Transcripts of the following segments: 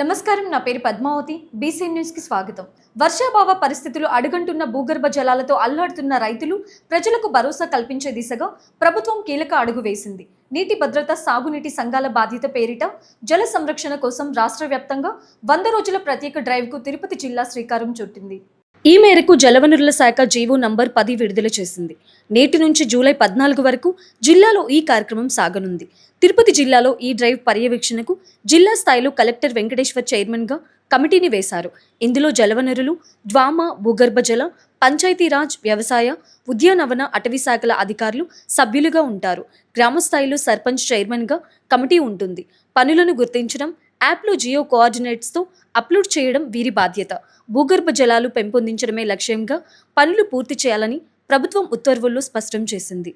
నమస్కారం, నా పేరు పద్మావతి. బీసీ న్యూస్ కి స్వాగతం. వర్షాభావ పరిస్థితులు అడుగంటున్న భూగర్భ జలాలతో అల్లాడుతున్న రైతులు, ప్రజలకు భరోసా కల్పించే దిశగా ప్రభుత్వం కీలక అడుగు వేసింది. నీటి భద్రత, సాగునీటి సంఘాల బాధ్యత పేరిట జల సంరక్షణ కోసం రాష్ట్ర వ్యాప్తంగా 100 రోజుల ప్రత్యేక డ్రైవ్కు తిరుపతి జిల్లా శ్రీకారం చుట్టింది. ఈ మేరకు జలవనరుల శాఖ జీవో నంబర్ 10 విడుదల చేసింది. నేటి నుంచి జూలై 14 వరకు జిల్లాలో ఈ కార్యక్రమం సాగనుంది. తిరుపతి జిల్లాలో ఈ డ్రైవ్ పర్యవేక్షణకు జిల్లా స్థాయిలో కలెక్టర్ వెంకటేశ్వర్ చైర్మన్గా కమిటీని వేశారు. ఇందులో జలవనరులు, డ్వామ, భూగర్భ జల, పంచాయతీరాజ్, వ్యవసాయ, ఉద్యానవన, అటవీ శాఖల అధికారులు సభ్యులుగా ఉంటారు. గ్రామ స్థాయిలో సర్పంచ్ చైర్మన్గా కమిటీ ఉంటుంది. పనులను గుర్తించడం, యాప్లో జియో కోఆర్డినేట్స్తో అప్లోడ్ చేయడం వీరి బాధ్యత. భూగర్భ జలాలు పెంపొందించడమే లక్ష్యంగా పనులు పూర్తి చేయాలని ప్రభుత్వం ఉత్తర్వుల్లో స్పష్టం చేసింది.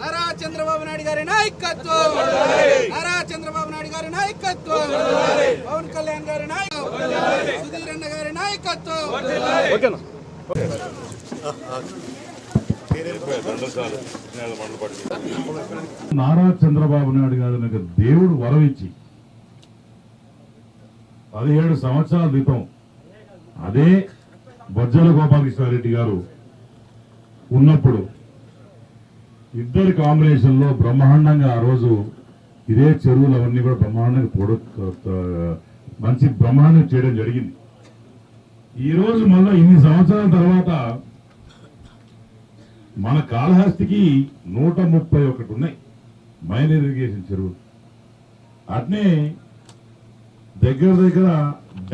నారా చంద్రబాబు నాయుడు గారి నాయకత్వం, నారా చంద్రబాబు నాయుడు గారి నాయకత్వం, పవన్ కళ్యాణ్ గారి నాయకత్వం, సుధీర్ అన్న గారి నాయకత్వం. నారా చంద్రబాబు నాయుడు గారి దేవుడు వరవిచ్చి 17 సంవత్సరాల క్రితం అదే బొజ్జల గోపాలకృష్ణారెడ్డి గారు ఉన్నప్పుడు ఇద్దరి కాంబినేషన్ లో బ్రహ్మాండంగా ఆ రోజు ఇదే చెరువులు అవన్నీ కూడా బ్రహ్మాండంగా మంచి బ్రహ్మాండం చేయడం జరిగింది. ఈ రోజు మళ్ళా ఇన్ని సంవత్సరాల తర్వాత మన కాళహస్తికి 131 ఉన్నాయి మైనర్ ఇరిగేషన్ చెరువులు. అట్నే దగ్గర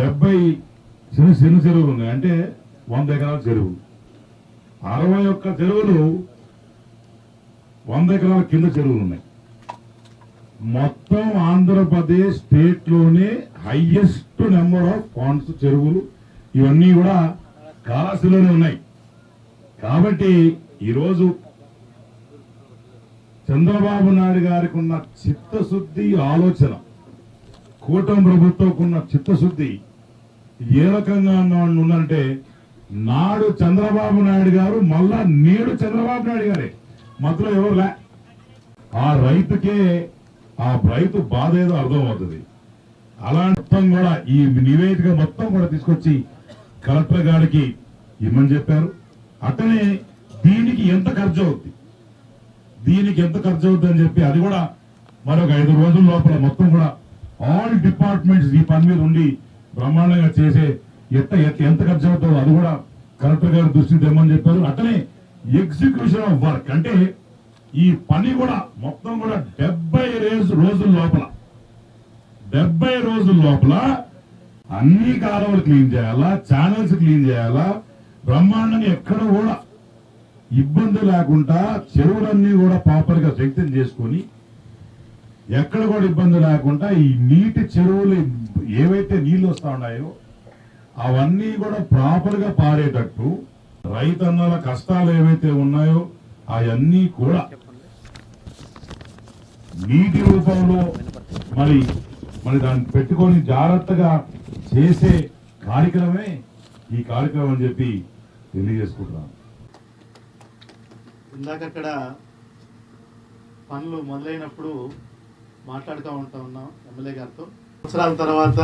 70 చిన్న చెరువులు ఉన్నాయి. అంటే 100 ఎకరాల చెరువు. 61 చెరువులు 100 ఎకరాల కింద చెరువులు ఉన్నాయి. మొత్తం ఆంధ్రప్రదేశ్ స్టేట్ లోనే హైయెస్ట్ నెంబర్ ఆఫ్ పాండ్స్, చెరువులు ఇవన్నీ కూడా కాళహస్తిలోనే ఉన్నాయి. కాబట్టి ఈరోజు చంద్రబాబు నాయుడు గారికి ఉన్న చిత్తశుద్ధి ఆలోచన, కూటమి ప్రభుత్వంకు ఉన్న చిత్తశుద్ధి ఏ రకంగా ఉందంటే, నాడు చంద్రబాబు నాయుడు గారు మళ్ళా నేడు చంద్రబాబు నాయుడు గారే, మధ్యలో ఎవరులే. ఆ రైతుకే ఆ రైతు బాధ ఏదో అర్థమవుతుంది. అలాంటి మొత్తం కూడా ఈ నివేదిక మొత్తం కూడా తీసుకొచ్చి కలెక్టర్ గారికి ఇమ్మని చెప్పారు. అతనే దీనికి ఎంత ఖర్చు అవుద్ది, అని చెప్పి అది కూడా మరొక 5 రోజుల లోపల మొత్తం కూడా ఆల్ డిపార్ట్మెంట్స్ ఈ పని మీద ఉండి బ్రహ్మాండంగా చేసే ఎంత ఖర్చు అవుతుందో అది కూడా కలెక్టర్ గారి దృష్టికి తెమ్మని చెప్పారు. అట్లనే ఎగ్జిక్యూషన్ ఆఫ్ వర్క్ అంటే ఈ పని కూడా మొత్తం కూడా 70 రోజుల లోపల అన్ని కాలువలు క్లీన్ చేయాలా, ఛానల్స్ క్లీన్ చేయాలా, బ్రహ్మాండంగా ఎక్కడ కూడా ఇబ్బంది లేకుండా చెరువులన్నీ కూడా ప్రాపర్ గా స్ట్రెంగ్తెన్ చేసుకొని ఎక్కడ కూడా ఇబ్బంది లేకుండా ఈ నీటి చెరువులు ఏవైతే నీళ్లు వస్తా ఉన్నాయో అవన్నీ కూడా ప్రాపర్ గా పారేటట్టు, రైతన్నల కష్టాలు ఏవైతే ఉన్నాయో అవన్నీ కూడా నీటి రూపంలో మరి దాన్ని పెట్టుకొని జాగ్రత్తగా చేసే కార్యక్రమమే ఈ కార్యక్రమం అని చెప్పి తెలియజేసుకుంటున్నాను. ఇందాకక్కడ పనులు మొదలైనప్పుడు మాట్లాడుతూ ఉన్నాం ఎమ్మెల్యే గారితో. సంవత్సరాల తర్వాత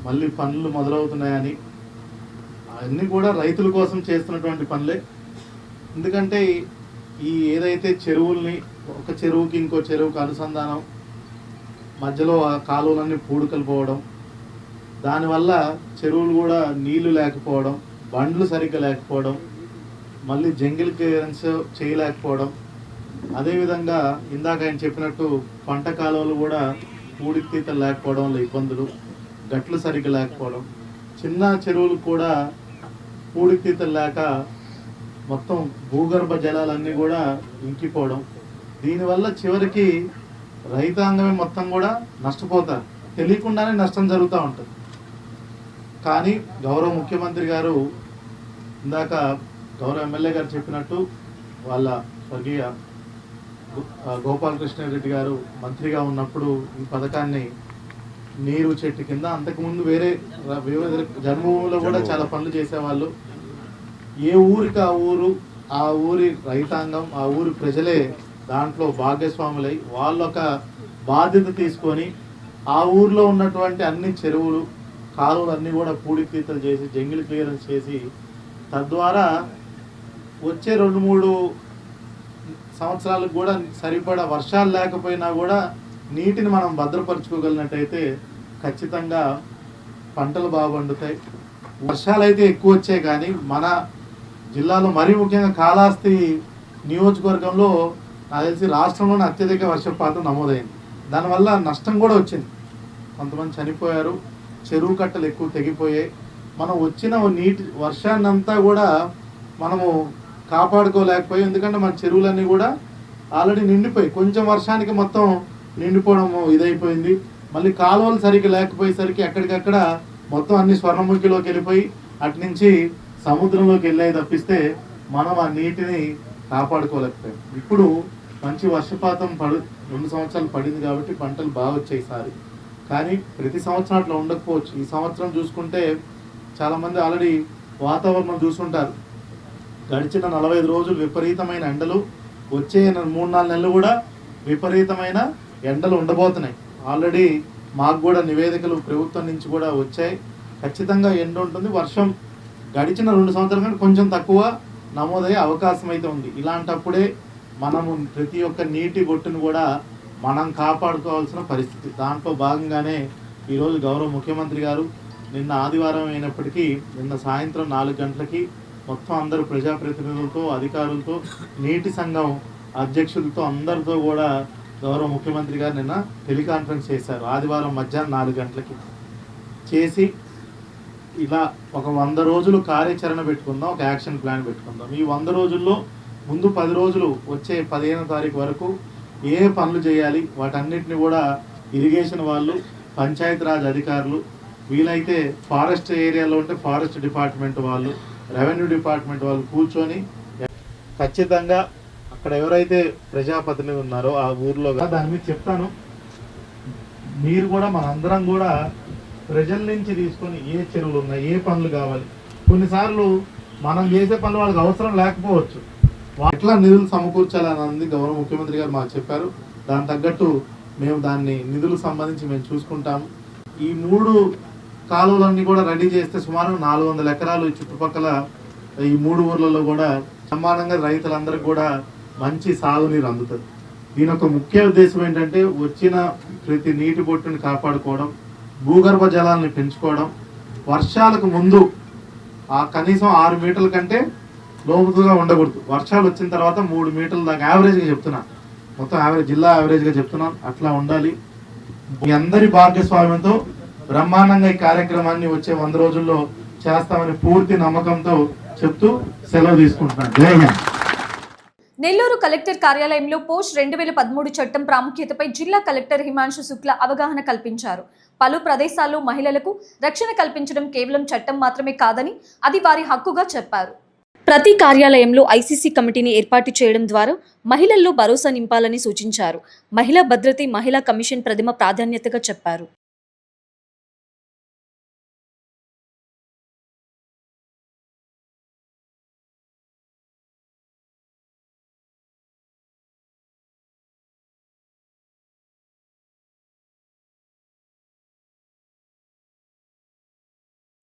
మళ్ళీ పనులు మొదలవుతున్నాయని, అన్నీ కూడా రైతుల కోసం చేస్తున్నటువంటి పనులే. ఎందుకంటే ఈ ఏదైతే చెరువుల్ని ఒక చెరువుకి ఇంకో చెరువుకి అనుసంధానం, మధ్యలో ఆ కాలువలన్నీ పూడుకలు పోవడం, దానివల్ల చెరువులు కూడా నీళ్లు లేకపోవడం, బండ్లు సరిగ్గా లేకపోవడం, మళ్ళీ జంగిల్ క్లియరెన్స్ చేయలేకపోవడం, అదేవిధంగా ఇందాక ఆయన చెప్పినట్టు పంట కాలువలు కూడా పూడితీతలు లేకపోవడం వల్ల ఇబ్బందులు, గట్లు సరిగ్గా లేకపోవడం, చిన్న చెరువులు కూడా పూడితీతలు లేక మొత్తం భూగర్భ జలాలన్నీ కూడా ఇంకిపోవడం, దీనివల్ల చివరికి రైతాంగమే మొత్తం కూడా నష్టపోతారు. తెలియకుండానే నష్టం జరుగుతూ ఉంటుంది. కానీ గౌరవ ముఖ్యమంత్రి గారు ఇందాక గౌరవ ఎమ్మెల్యే గారు చెప్పినట్టు వాళ్ళ స్వర్గీయ గోపాలకృష్ణారెడ్డి గారు మంత్రిగా ఉన్నప్పుడు ఈ పథకాన్ని నీరు చెట్టు కింద, అంతకుముందు వేరే వివిధ జన్మభూమిలో కూడా చాలా పనులు చేసేవాళ్ళు. ఏ ఊరికి ఆ ఊరి రైతాంగం, ఆ ఊరి ప్రజలే దాంట్లో భాగస్వాములై వాళ్ళొక బాధ్యత తీసుకొని ఆ ఊర్లో ఉన్నటువంటి అన్ని చెరువులు, కాలువలు అన్నీ కూడా పూడికీతలు చేసి జంగిల్ క్లియరెన్స్ చేసి, తద్వారా వచ్చే 2-3 సంవత్సరాలకు కూడా సరిపడా వర్షాలు లేకపోయినా కూడా నీటిని మనం భద్రపరచుకోగలిగినట్టయితే ఖచ్చితంగా పంటలు బాగా పండుతాయి. వర్షాలు అయితే ఎక్కువ వచ్చాయి, కానీ మన జిల్లాలో మరీ ముఖ్యంగా కాళహస్తి నియోజకవర్గంలో నాకు తెలిసి రాష్ట్రంలోనే అత్యధిక వర్షపాతం నమోదైంది. దానివల్ల నష్టం కూడా వచ్చింది, కొంతమంది చనిపోయారు, చెరువు కట్టలు ఎక్కువ తెగిపోయాయి. మనం వచ్చిన నీటి వర్షాన్నంతా కూడా మనము కాపాడుకోలేకపోయాం, ఎందుకంటే మన చెరువులన్నీ కూడా ఆల్రెడీ నిండిపోయి, కొంచెం వర్షానికి మొత్తం నిండిపోవడం ఇదైపోయింది. మళ్ళీ కాలువలు సరిగ్గా లేకపోయేసరికి ఎక్కడికక్కడ మొత్తం అన్ని స్వర్ణముఖిలోకి వెళ్ళిపోయి అటు నుంచి సముద్రంలోకి వెళ్ళేది తప్పిస్తే మనం ఆ నీటిని కాపాడుకోలేకపోయాం. ఇప్పుడు మంచి వర్షపాతం 2 సంవత్సరాలు పడింది కాబట్టి పంటలు బాగా వచ్చాయి ఈసారి. కానీ ప్రతి సంవత్సరం అట్లా ఉండకపోవచ్చు. ఈ సంవత్సరం చూసుకుంటే చాలామంది ఆల్రెడీ వాతావరణం చూసుకుంటారు. గడిచిన 45 రోజులు విపరీతమైన ఎండలు, వచ్చే 3-4 నెలలు కూడా విపరీతమైన ఎండలు ఉండబోతున్నాయి. ఆల్రెడీ మాకు కూడా నివేదికలు ప్రభుత్వం నుంచి కూడా వచ్చాయి. ఖచ్చితంగా ఎండ ఉంటుంది. వర్షం గడిచిన 2 సంవత్సరాల కంటే కొంచెం తక్కువ నమోదయ్యే అవకాశం అయితే ఉంది. ఇలాంటప్పుడే మనము ప్రతి ఒక్క నీటి బొట్టును కూడా మనం కాపాడుకోవాల్సిన పరిస్థితి. దాంట్లో భాగంగానే ఈరోజు గౌరవ ముఖ్యమంత్రి గారు నిన్న ఆదివారం అయినప్పటికీ నిన్న సాయంత్రం 4 గంటలకి మొత్తం అందరూ ప్రజాప్రతినిధులతో, అధికారులతో, నీటి సంఘం అధ్యక్షులతో అందరితో కూడా గౌరవ ముఖ్యమంత్రి గారు నిన్న టెలికాన్ఫరెన్స్ చేశారు. ఆదివారం మధ్యాహ్నం 4 గంటలకి చేసి ఇలా ఒక 100 రోజులు కార్యాచరణ పెట్టుకుందాం, ఒక యాక్షన్ ప్లాన్ పెట్టుకుందాం. ఈ 100 రోజుల్లో ముందు 10 రోజులు వచ్చే 15వ తారీఖు వరకు ఏ పనులు చేయాలి వాటన్నిటిని కూడా ఇరిగేషన్ వాళ్ళు, పంచాయతీరాజ్ అధికారులు, వీలైతే ఫారెస్ట్ ఏరియాలో ఉంటే ఫారెస్ట్ డిపార్ట్మెంట్ వాళ్ళు, రెవెన్యూ డిపార్ట్మెంట్ వాళ్ళు కూర్చొని ఖచ్చితంగా అక్కడ ఎవరైతే ప్రజాప్రతినిధులు ఉన్నారో ఆ ఊర్లో దాని మీద చెప్తాను. మీరు కూడా మనందరం కూడా ప్రజల నుంచి తీసుకొని ఏ చెరువులు ఉన్నాయి, ఏ పనులు కావాలి. కొన్నిసార్లు మనం చేసే పనులు వాళ్ళకి అవసరం లేకపోవచ్చు, ఎట్లా నిధులు సమకూర్చాలన్నది గౌరవ ముఖ్యమంత్రి గారు మాకు చెప్పారు. దాని తగ్గట్టు మేము దాన్ని నిధులకు సంబంధించి మేము చూసుకుంటాము. ఈ 3 కాలువలన్నీ కూడా రెడీ చేస్తే సుమారు 400 ఎకరాలు ఈ చుట్టుపక్కల ఈ 3 ఊర్లలో కూడా సమానంగా రైతులందరికీ కూడా మంచి సాగునీరు అందుతుంది. దీని యొక్క ముఖ్య ఉద్దేశం ఏంటంటే వచ్చిన ప్రతి నీటి బొట్టుని కాపాడుకోవడం, భూగర్భ జలాలను పెంచుకోవడం, వర్షాలకు ముందు ఆ కనీసం 6 మీటర్ల కంటే లోతుగా ఉండకూడదు. వర్షాలు వచ్చిన తర్వాత 3 మీటర్ల దాకా యావరేజ్గా చెప్తున్నా, మొత్తం యావరేజ్ జిల్లా యావరేజ్గా చెప్తున్నాను, అట్లా ఉండాలి. మీ అందరి భాగస్వామ్యంతో బ్రహ్మాండంగా ఈ కార్యక్రమాన్ని వచ్చే 100 రోజుల్లో చేస్తామని పూర్తి నమ్మకంతో చెప్తూ సెలవు తీసుకుంటున్నాను. జై హింద్. నెల్లూరు కలెక్టర్ కార్యాలయంలో పోస్ట్ 2013 చట్టం ప్రాముఖ్యతపై జిల్లా కలెక్టర్ హిమాంశు శుక్ల అవగాహన కల్పించారు. పలు ప్రదేశాల్లో మహిళలకు రక్షణ కల్పించడం కేవలం చట్టం మాత్రమే కాదని అది వారి హక్కుగా చెప్పారు. ప్రతి కార్యాలయంలో ఐసీసీ కమిటీని ఏర్పాటు చేయడం ద్వారా మహిళల్లో భరోసా నింపాలని సూచించారు. మహిళా భద్రతే మహిళా కమిషన్ ప్రథమ ప్రాధాన్యతగా చెప్పారు.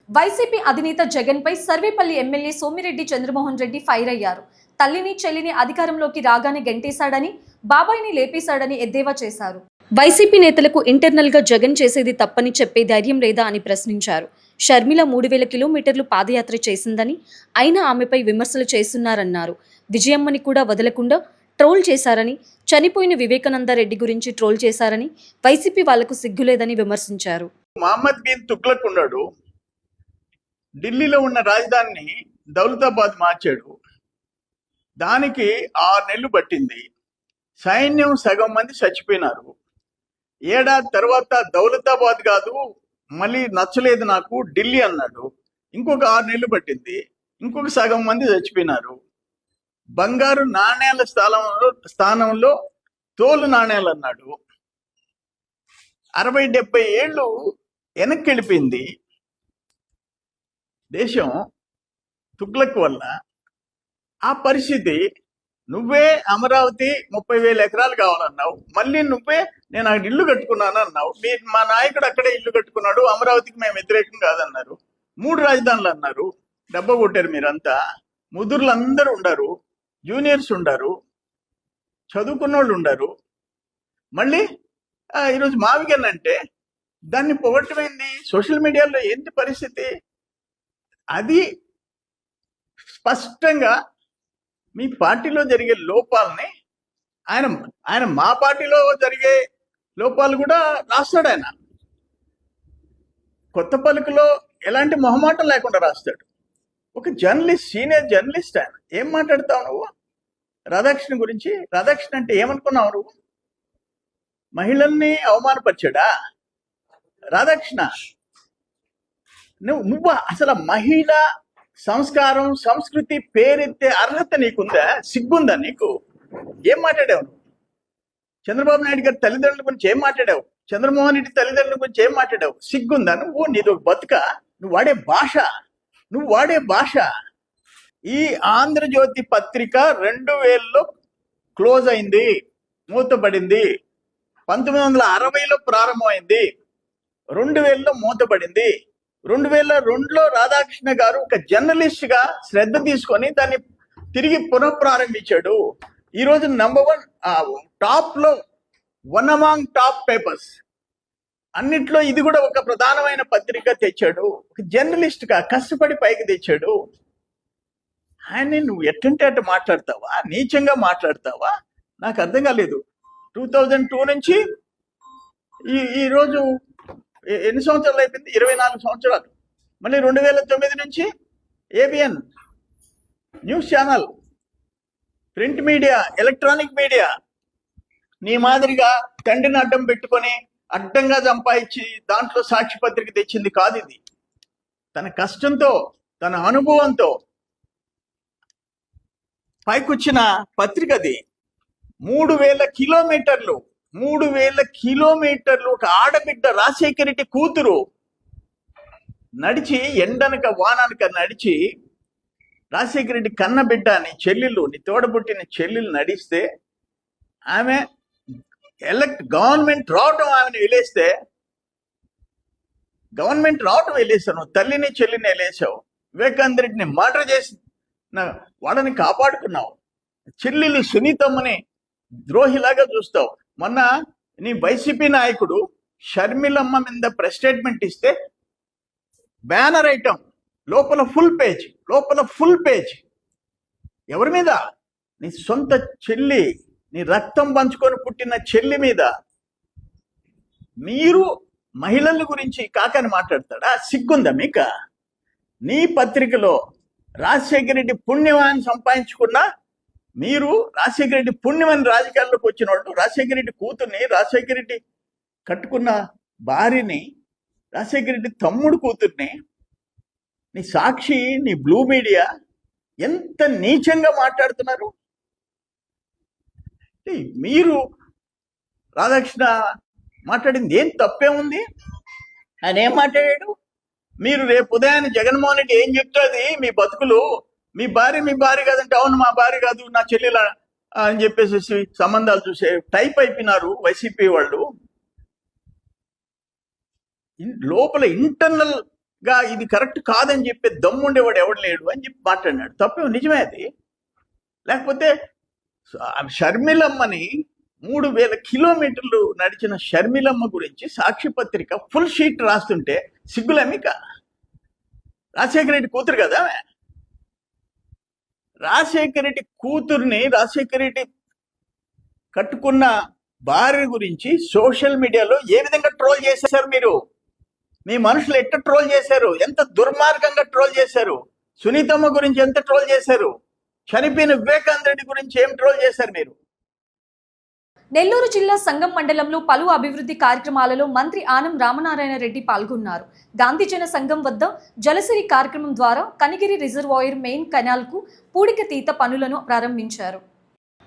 వైసీపీ అధినేత జగన్ పై సర్వేపల్లి ఎమ్మెల్యే సోమిరెడ్డి చంద్రమోహన్ రెడ్డి ఫైర్ అయ్యారు. తల్లిని చెల్లిని అధికారంలోకి రాగానే గెంటేశాడని, బాబాయిని లేపేశాడని ఎద్దేవా చేశారు. వైసీపీ నేతలకు ఇంటర్నల్ గా జగన్ చేసేది తప్పని చెప్పే ధైర్యం లేదా అని ప్రశ్నించారు. షర్మిల 3000 కిలోమీటర్లు పాదయాత్ర చేసిందని, అయినా ఆమెపై విమర్శలు చేస్తున్నారన్నారు. విజయమ్మని కూడా వదలకుండా ట్రోల్ చేశారని, చనిపోయిన వివేకానంద రెడ్డి గురించి ట్రోల్ చేశారని, వైసీపీ వాళ్లకు సిగ్గులేదని విమర్శించారు. మహమ్మద్ బిన్ తుగ్లక్ ఉన్నాడు, ఢిల్లీలో ఉన్న రాజధానిని దౌలతాబాద్ మార్చాడు. దానికి 6 నెలలు పట్టింది. సైన్యం సగం మంది చచ్చిపోయినారు. ఏడాది తర్వాత దౌలతాబాద్ కాదు, మళ్ళీ నచ్చలేదు నాకు ఢిల్లీ అన్నాడు. ఇంకొక 6 నెలలు పట్టింది. ఇంకొక సగం మంది చచ్చిపోయినారు. బంగారు నాణ్యాల స్థానంలో తోలు నాణేలు అన్నాడు. 60-70 ఏళ్ళు వెనక్కి వెళ్ళిపోయింది దేశం తుగ్లక్ వల్ల. ఆ పరిస్థితి, నువ్వే అమరావతి 30,000 ఎకరాలు కావాలన్నావు, మళ్ళీ నువ్వే నేను అక్కడ ఇల్లు కట్టుకున్నాను అన్నావు. మా నాయకుడు అక్కడే ఇల్లు కట్టుకున్నాడు, అమరావతికి మేము వ్యతిరేకం కాదన్నారు. 3 రాజధానులు అన్నారు, డబ్బా కొట్టారు మీరంతా. ముదురులు అందరూ ఉండరు, జూనియర్స్ ఉండరు, చదువుకున్న వాళ్ళు ఉండరు. మళ్ళీ ఈరోజు మావిగన్ అంటే దాన్ని పొగట్టమైంది. సోషల్ మీడియాలో ఏంటి పరిస్థితి? అది స్పష్టంగా మీ పార్టీలో జరిగే లోపాలని ఆయన మా పార్టీలో జరిగే లోపాలు కూడా రాస్తాడు. ఆయన కొత్త పలుకులో ఎలాంటి మొహమాటం లేకుండా రాస్తాడు. ఒక జర్నలిస్ట్, సీనియర్ జర్నలిస్ట్ ఆయన. ఏం మాట్లాడతావు నువ్వు రాధాకృష్ణ గురించి? రాధాకృష్ణ అంటే ఏమనుకున్నావు నువ్వు? మహిళల్ని అవమానపరిచాడా రాధాకృష్ణ? నువ్వు అసలు మహిళ సంస్కారం, సంస్కృతి పేరెత్తే అర్హత నీకుందా? సిగ్గుందా నీకు? ఏం మాట్లాడావు నువ్వు? చంద్రబాబు నాయుడు గారి తల్లిదండ్రుల గురించి ఏం మాట్లాడావు? చంద్రమోహన్ రెడ్డి తల్లిదండ్రుల గురించి ఏం మాట్లాడావు? సిగ్గుందా నువ్వు? నీది ఒక బతుక? నువ్వు వాడే భాష. ఈ ఆంధ్రజ్యోతి పత్రిక 2000లో క్లోజ్ అయింది, మూతపడింది. 1960లో ప్రారంభమైంది, 2000లో మూతపడింది. 2002లో రాధాకృష్ణ గారు ఒక జర్నలిస్ట్ గా శ్రద్ధ తీసుకొని దాన్ని తిరిగి పునఃప్రారంభించాడు. ఈరోజు #1 టాప్ లో 1 అమాంగ్ టాప్ పేపర్స్ అన్నిట్లో ఇది కూడా ఒక ప్రధానమైన పత్రిక తెచ్చాడు. ఒక జర్నలిస్ట్ గా కష్టపడి పైకి తెచ్చాడు. ఆయన్ని నువ్వు ఎట్టంటే అట్టు మాట్లాడతావా? నీచంగా మాట్లాడతావా? నాకు అర్థం కాలేదు. 2002 నుంచి ఈ రోజు ఎన్ని సంవత్సరాలు అయిపోయింది? 24 సంవత్సరాలు. మళ్ళీ 2009 నుంచి ABN news channel, print media, electronic media. నీ మాదిరిగా తండ్రిని అడ్డం పెట్టుకొని అడ్డంగా సంపాదించి దాంట్లో సాక్షి పత్రిక తెచ్చింది కాదు ఇది. తన కష్టంతో, తన అనుభవంతో పైకొచ్చిన పత్రిక అది. 3000 కిలోమీటర్లు ఒక ఆడబిడ్డ రాజశేఖర రెడ్డి కూతురు నడిచి, ఎండనక వాననక నడిచి, రాజశేఖర రెడ్డి కన్న బిడ్డ నీ చెల్లెలు, నీ తోడబుట్టిన చెల్లెలు నడిస్తే, ఆమె గవర్నమెంట్ రావటం ఆమెను వెళ్ళేస్తే, వెళ్ళేసావు. తల్లిని చెల్లిని వెళ్ళేసావు. వివేకానంద రెడ్డిని మర్డర్ చేసి వాళ్ళని కాపాడుకున్నావు. చెల్లెలు సునీతమ్మని ద్రోహిలాగా చూస్తావు. మొన్న నీ వైసీపీ నాయకుడు షర్మిలమ్మ మీద ప్రెస్ స్టేట్మెంట్ ఇస్తే బ్యానర్ ఐటమ్ లోపల ఫుల్ పేజ్ ఎవరి మీద? నీ సొంత చెల్లి, నీ రక్తం పంచుకొని పుట్టిన చెల్లి మీద. మీరు మహిళల గురించి కాకని మాట్లాడతాడా? సిగ్గుందా మీకు? నీ పత్రికలో రాజశేఖర రెడ్డి పుణ్యమాన్ని సంపాదించుకున్నా, మీరు రాజశేఖర రెడ్డి పుణ్యమని రాజకీయాల్లోకి వచ్చిన వాళ్ళు, రాజశేఖర రెడ్డి కూతుర్ని, రాజశేఖర రెడ్డి కట్టుకున్న భార్యని, రాజశేఖర రెడ్డి తమ్ముడు కూతుర్ని, నీ సాక్షి, నీ బ్లూ మీడియా ఎంత నీచంగా మాట్లాడుతున్నారు. మీరు రాధాకృష్ణ మాట్లాడింది ఏం తప్పే ఉంది? ఆయన ఏం మాట్లాడాడు? మీరు రేపు ఉదయాన్నే జగన్మోహన్ రెడ్డి ఏం చెప్తుంది, మీ బతుకులు, మీ భార్య కాదంటే, అవును మా భార్య కాదు నా చెల్లెల అని చెప్పేసి సంబంధాలు చూసే టైప్ అయిపోయినారు వైసీపీ వాళ్ళు. లోపల ఇంటర్నల్ గా ఇది కరెక్ట్ కాదని చెప్పే దమ్ముండేవాడు ఎవడు లేడు అని చెప్పి మాట్లాడినాడు. తప్పే, నిజమే అది. లేకపోతే షర్మిలమ్మని 3000 కిలోమీటర్లు నడిచిన షర్మిలమ్మ గురించి సాక్షి పత్రిక ఫుల్ షీట్ రాస్తుంటే సిగ్గులేమిక? రాజశేఖర రెడ్డి కూతురు కదా. రాజశేఖర రెడ్డి కూతుర్ని, రాజశేఖర రెడ్డి కట్టుకున్న భార్య గురించి సోషల్ మీడియాలో ఏ విధంగా ట్రోల్ చేశారు మీరు? మీ మనుషులు ఎట్ట ట్రోల్ చేశారు? ఎంత దుర్మార్గంగా ట్రోల్ చేశారు? సునీతమ్మ గురించి ఎంత ట్రోల్ చేశారు? చనిపోయిన వివేకానంద రెడ్డి గురించి ఏం ట్రోల్ చేశారు మీరు? నెల్లూరు జిల్లా సంగం మండలంలో పలు అభివృద్ధి కార్యక్రమాలలో మంత్రి ఆనం రామనారాయణ రెడ్డి పాల్గొన్నారు. గాంధీ జన సంఘం వద్ద జలసిరి కార్యక్రమం ద్వారా కనిగిరి రిజర్వాయర్ మెయిన్ కెనాల్కు పూడికతీత పనులను ప్రారంభించారు.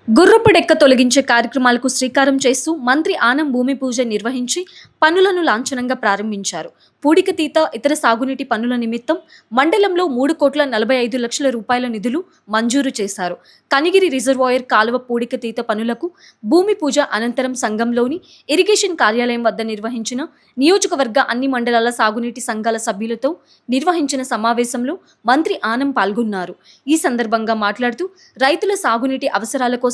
గుర్రపుడెక్క తొలగించే కార్యక్రమాలకు శ్రీకారం చేస్తూ మంత్రి ఆనం భూమి పూజ నిర్వహించి పనులను లాంఛనంగా ప్రారంభించారు. పూడికతీత ఇతర సాగునీటి పనుల నిమిత్తం మండలంలో 3,45,00,000 రూపాయల నిధులు మంజూరు చేశారు. కనిగిరి రిజర్వాయర్ కాలువ పూడికతీత పనులకు భూమి పూజ అనంతరం సంఘంలోని ఇరిగేషన్ కార్యాలయం వద్ద నిర్వహించిన నియోజకవర్గ అన్ని మండలాల సాగునీటి సంఘాల సభ్యులతో నిర్వహించిన సమావేశంలో మంత్రి ఆనం పాల్గొన్నారు. ఈ సందర్భంగా మాట్లాడుతూ రైతుల సాగునీటి అవసరాల కోసం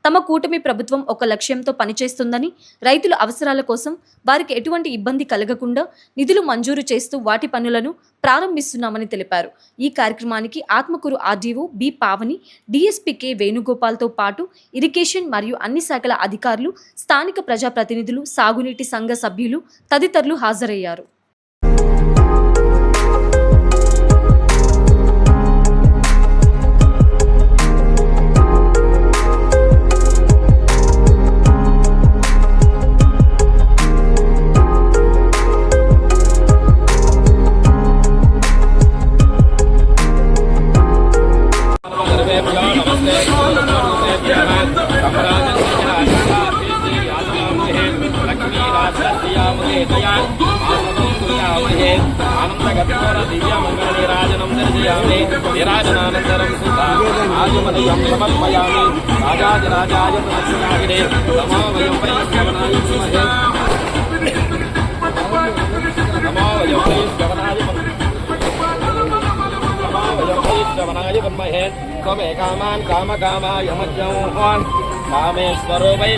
తమ కూటమి ప్రభుత్వం ఒక లక్ష్యంతో పనిచేస్తుందని, రైతుల అవసరాల కోసం వారికి ఎటువంటి ఇబ్బంది కలగకుండా నిధులు మంజూరు చేస్తూ వాటి పనులను ప్రారంభిస్తున్నామని తెలిపారు. ఈ కార్యక్రమానికి Atmakur RDO B Pavani, DSP K వేణుగోపాల్తో పాటు ఇరిగేషన్ మరియు అన్ని శాఖల అధికారులు, స్థానిక ప్రజాప్రతినిధులు, సాగునీటి సంఘ సభ్యులు తదితరులు హాజరయ్యారు. నిరాజనానంతరం ఆజమనయం సమర్పయామి రాజాదిరాజాయ ప్రసన్నాగిరే నమో వయం వై శ్రవణాయ విద్మహే నమో వయం వై శ్రవణాయ విద్మహే త్వమే కామాన్ కామకామాయ మధ్యమోహన్ కామేశ్వరో వై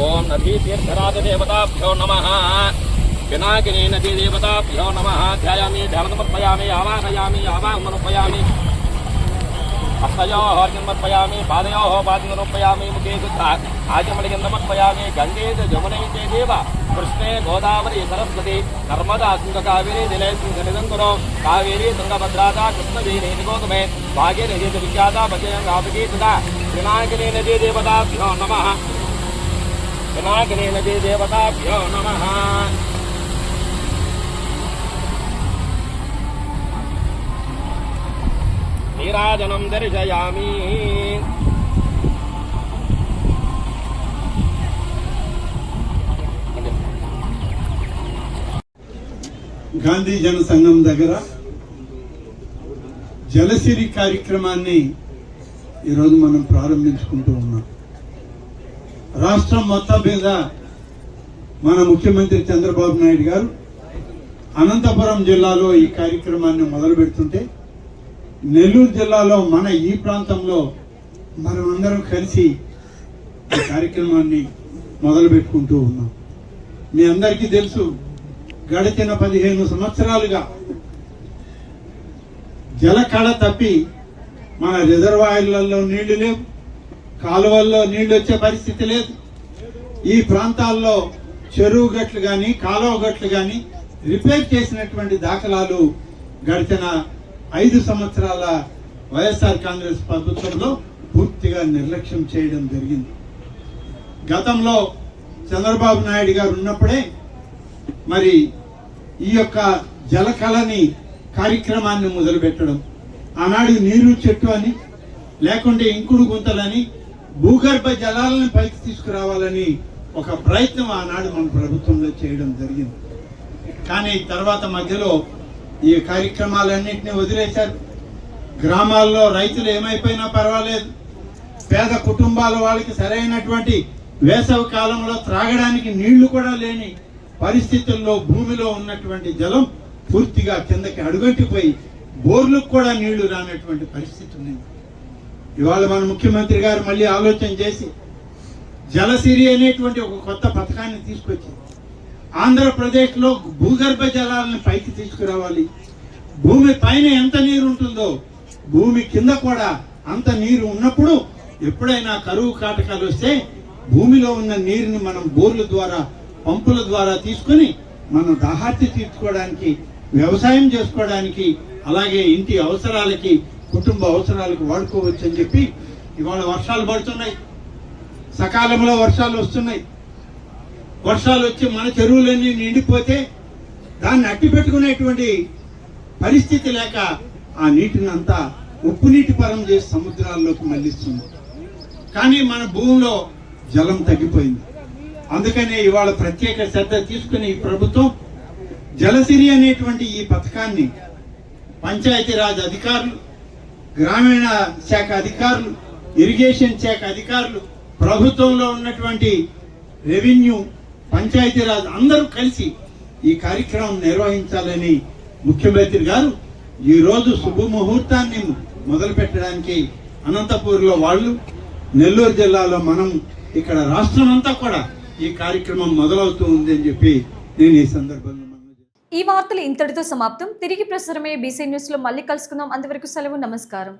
ఓం నదీ తీర్థరాజ దేవతాభ్యో నమః పినాకినీ నదీ దేవతాభ్యో నమః ధ్యాయామి ధ్యానమర్పయామి ఆవాహయామి ఆవాహమర్పయామి హస్తయోః అర్ఘ్యమర్పయామి పాదయోః పాదమర్పయామి ముఖే శుద్ధ ఆచమలిగంధమర్పయామి గంగే జమునే దేవ కృష్ణే గోదావరి సరస్వతి నర్మదా సింధు కావేరీ జలేస్మిన్ నిరంతరో కావేరీ తుంగభద్రాత కృష్ణవేణి గోతమే భాగీరథీ విఖ్యాత భజయంగాపకీ సుధా పినాకినీ నదీ దేవతాభ్యో నమః పినాకినీ నదీ దేవతాభ్యో నమః. నీరాజనం దర్శయామి. గాంధీ జన సంఘం దగ్గర జలసిరి కార్యక్రమాన్ని ఈరోజు మనం ప్రారంభించుకుంటూ ఉన్నాం. రాష్ట్రం మొత్తం మీద మన ముఖ్యమంత్రి చంద్రబాబు నాయుడు గారు అనంతపురం జిల్లాలో ఈ కార్యక్రమాన్ని మొదలు పెడుతుంటే, నెల్లూరు జిల్లాలో మన ఈ ప్రాంతంలో మనమందరం కలిసి ఈ కార్యక్రమాన్ని మొదలు పెట్టుకుంటూ ఉన్నాం. మీ అందరికీ తెలుసు, గడిచిన 15 సంవత్సరాలుగా జలకళ తప్పి మన రిజర్వాయర్లలో నీళ్లు లేవు, కాలువల్లో నీళ్లు వచ్చే పరిస్థితి లేదు. ఈ ప్రాంతాల్లో చెరువు గట్లు కానీ కాలువ గట్లు కానీ రిపేర్ చేసినటువంటి దాఖలాలు గడిచిన 5 సంవత్సరాల వైఎస్ఆర్ కాంగ్రెస్ ప్రభుత్వంలో పూర్తిగా నిర్లక్ష్యం చేయడం జరిగింది. గతంలో చంద్రబాబు నాయుడు గారు ఉన్నప్పుడే మరి ఈ యొక్క జలకళని కార్యక్రమాన్ని మొదలు పెట్టడం, ఆనాడు నీరు చెట్టు అని లేకుంటే ఇంకుడు గుంతలని భూగర్భ జలాలను పైకి తీసుకురావాలని ఒక ప్రయత్నం ఆనాడు మన ప్రభుత్వంలో చేయడం జరిగింది. కానీ తర్వాత మధ్యలో ఈ కార్యక్రమాలన్నింటినీ వదిలేశారు. గ్రామాల్లో రైతులు ఏమైపోయినా పర్వాలేదు, పేద కుటుంబాల వాళ్ళకి సరైనటువంటి వేసవి కాలంలో త్రాగడానికి నీళ్లు కూడా లేని పరిస్థితుల్లో భూమిలో ఉన్నటువంటి జలం పూర్తిగా కిందకి అడుగంటిపోయి బోర్లకు కూడా నీళ్లు రానటువంటి పరిస్థితి ఉంది. ఇవాళ మన ముఖ్యమంత్రి గారు మళ్ళీ ఆలోచన చేసి జలసిరి అనేటువంటి ఒక కొత్త పథకాన్ని తీసుకొచ్చి ఆంధ్రప్రదేశ్లో భూగర్భ జలాలను పైకి తీసుకురావాలి. భూమి పైన ఎంత నీరు ఉంటుందో భూమి కింద కూడా అంత నీరు ఉన్నప్పుడు ఎప్పుడైనా కరువు కాటకాలు వస్తే భూమిలో ఉన్న నీరుని మనం బోర్ల ద్వారా పంపుల ద్వారా తీసుకుని మనం దాహార్తి తీర్చుకోవడానికి, వ్యవసాయం చేసుకోవడానికి, అలాగే ఇంటి అవసరాలకి, కుటుంబ అవసరాలకు వాడుకోవచ్చు అని చెప్పి ఇవాళ వర్షాలు పడుతున్నాయి. సకాలంలో వర్షాలు వస్తున్నాయి. వర్షాలు వచ్చి మన చెరువులన్నీ నిండిపోతే దాన్ని అట్టి పెట్టుకునేటువంటి పరిస్థితి లేక ఆ నీటిని అంతా ఉప్పు నీటి పరం చేసి సముద్రాల్లోకి మళ్లిస్తుంది. కానీ మన భూమిలో జలం తగ్గిపోయింది. అందుకనే ఇవాళ ప్రత్యేక శ్రద్ధ తీసుకుని ఈ ప్రభుత్వం జలసిరి అనేటువంటి ఈ పథకాన్ని పంచాయతీరాజ్ అధికారులు, గ్రామీణ శాఖ అధికారులు, ఇరిగేషన్ శాఖ అధికారులు, ప్రభుత్వంలో ఉన్నటువంటి రెవెన్యూ, పంచాయతీరాజ్ అందరూ కలిసి ఈ కార్యక్రమం నిర్వహించాలని ముఖ్యమంత్రి గారు ఈ రోజు శుభముహూర్తాన్ని మొదలు పెట్టడానికి అనంతపూర్లో వాళ్ళు, నెల్లూరు జిల్లాలో మనం, ఇక్కడ రాష్ట్రం అంతా కూడా ఈ కార్యక్రమం మొదలవుతూ ఉంది అని చెప్పి నేను ఈ సందర్భంగా ఈ వార్తలు ఇంతటితో సమాప్తం. తిరిగి ప్రసారమయ్యే బీసీ న్యూస్ లో మళ్ళీ కలుసుకుందాం. అంతవరకు సెలవు. నమస్కారం.